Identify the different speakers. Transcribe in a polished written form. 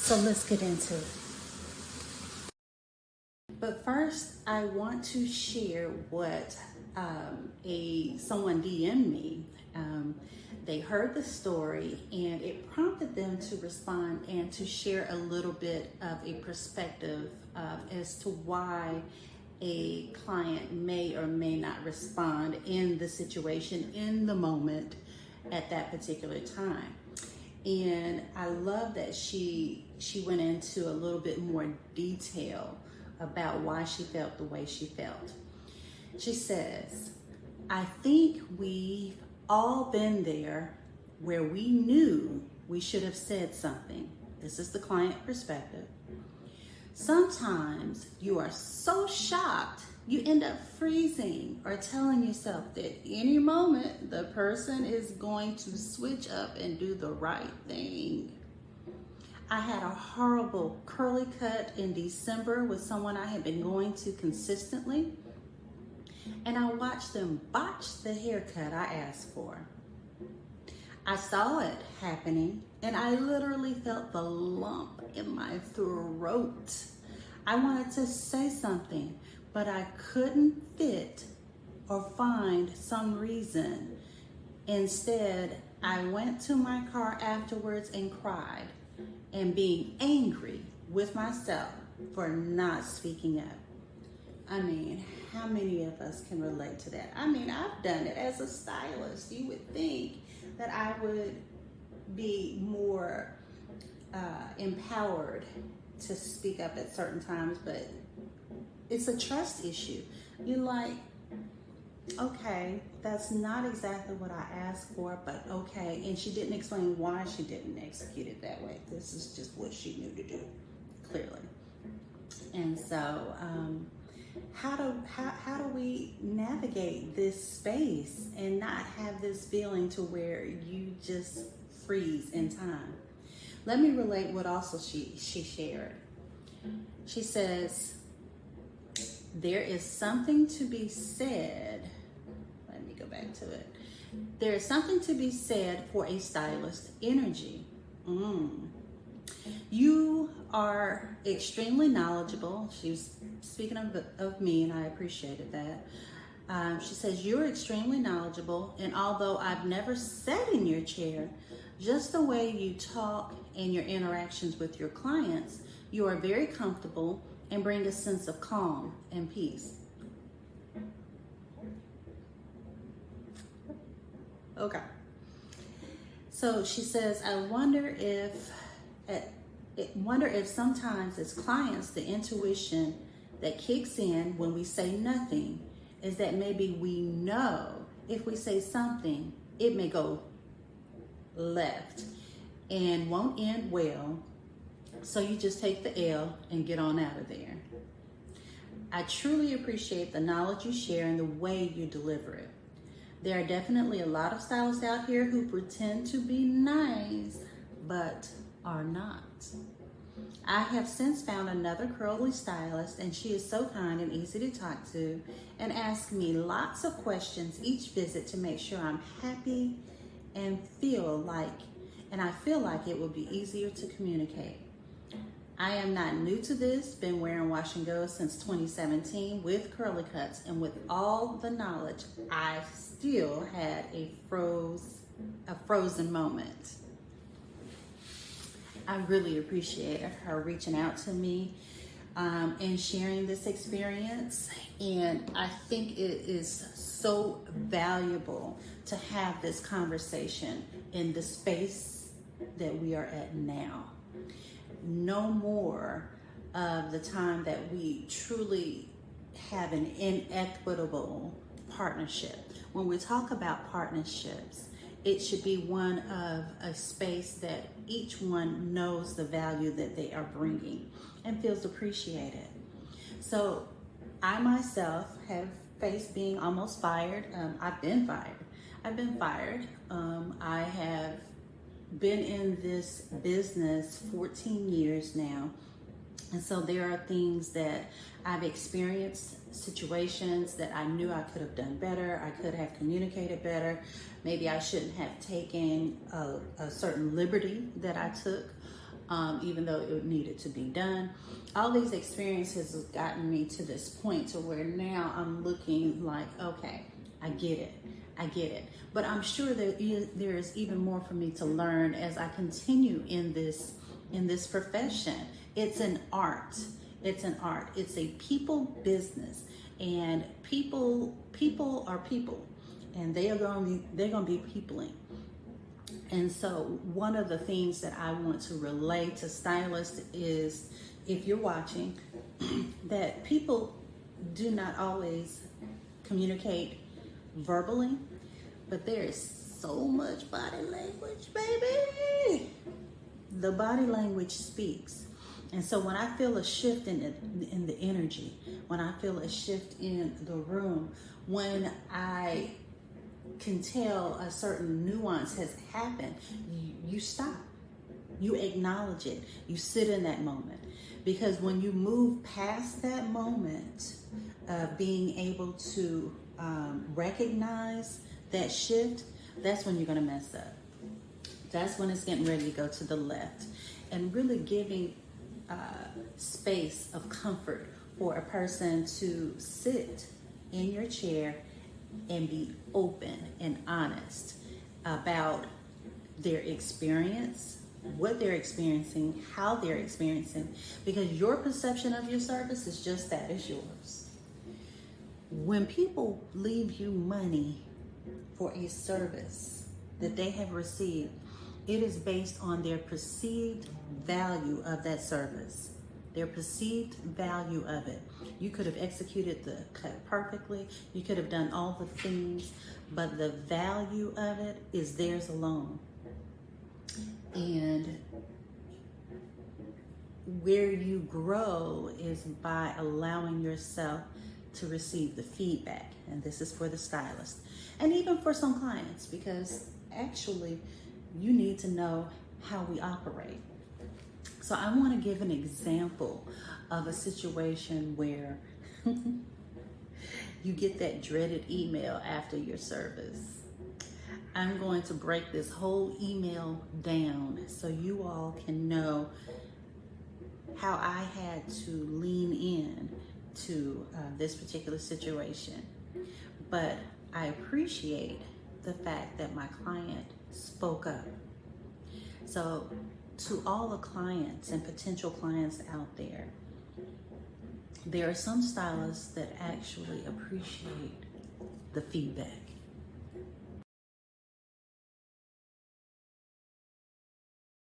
Speaker 1: So let's get into it. But first, I want to share what someone DM'd me. They heard the story and it prompted them to respond and to share a little bit of a perspective as to why a client may or may not respond in the situation, in the moment, at that particular time. And I love that she went into a little bit more detail about why she felt the way she felt. She says, I think we've all been there where we knew we should have said something. This is the client perspective. Sometimes you are so shocked, you end up freezing or telling yourself that any moment the person is going to switch up and do the right thing. I had a horrible curly cut in December with someone I had been going to consistently, and I watched them botch the haircut I asked for. I saw it happening, and I literally felt the lump in my throat. I wanted to say something, but I couldn't fit or find some reason. Instead, I went to my car afterwards and cried, and being angry with myself for not speaking up. I mean, how many of us can relate to that? I mean, I've done it as a stylist. You would think that I would be more empowered to speak up at certain times, but it's a trust issue. You're like, okay, that's not exactly what I asked for, but okay. And she didn't explain why she didn't execute it that way. This is just what she knew to do, clearly. And so, how do we navigate this space and not have this feeling to where you just freeze in time? Let me relate what also she shared. She says, there is something to be said. Let me go back to it. There is something to be said for a stylist energy. You are extremely knowledgeable. She was speaking of me, and I appreciated that. She says, you're extremely knowledgeable, and although I've never sat in your chair, just the way you talk and your interactions with your clients, you are very comfortable and bring a sense of calm and peace. Okay. So she says, I wonder if sometimes as clients, the intuition that kicks in when we say nothing is that maybe we know if we say something, it may go left and won't end well. So you just take the L and get on out of there. I truly appreciate the knowledge you share and the way you deliver it. There are definitely a lot of stylists out here who pretend to be nice, but are not. I have since found another curly stylist, and she is so kind and easy to talk to and asks me lots of questions each visit to make sure I'm happy and I feel like it will be easier to communicate. I am not new to this, been wearing wash and go since 2017 with curly cuts, and with all the knowledge, I still had a frozen moment. I really appreciate her reaching out to me and sharing this experience. And I think it is so valuable to have this conversation in the space that we are at now. No more of the time that we truly have an inequitable partnership. When we talk about partnerships, it should be one of a space that each one knows the value that they are bringing and feels appreciated. So I myself have faced being almost fired. I've been fired. I have been in this business 14 years now. And so there are things that I've experienced, situations that I knew I could have done better. I could have communicated better. Maybe I shouldn't have taken a certain liberty that I took even though it needed to be done. All these experiences have gotten me to this point to where now I'm looking like, okay, I get it. But I'm sure there is even more for me to learn as I continue in this profession. It's an art. It's a people business, and people are people, and they're going to be peopling. And so one of the things that I want to relay to stylists is, if you're watching, that people do not always communicate verbally, but there is so much body language, baby. The body language speaks. And so when I feel a shift in the energy, when I feel a shift in the room, when I can tell a certain nuance has happened, you stop. You acknowledge it. You sit in that moment. Because when you move past that moment of being able to recognize that shift, that's when you're going to mess up. That's when it's getting ready to go to the left. And really giving space of comfort for a person to sit in your chair and be open and honest about their experience, what they're experiencing, how they're experiencing, because your perception of your service is just that, it's yours. When people leave you money for a service that they have received, it is based on their perceived value of that service, their perceived value of it. You could have executed the cut perfectly, you could have done all the things, but the value of it is theirs alone. And where you grow is by allowing yourself to receive the feedback. And this is for the stylist, and even for some clients, because actually you need to know how we operate. So I want to give an example of a situation where you get that dreaded email after your service. I'm going to break this whole email down so you all can know how I had to lean in to this particular situation. But I appreciate the fact that my client spoke up. So to all the clients and potential clients out there are some stylists that actually appreciate the feedback.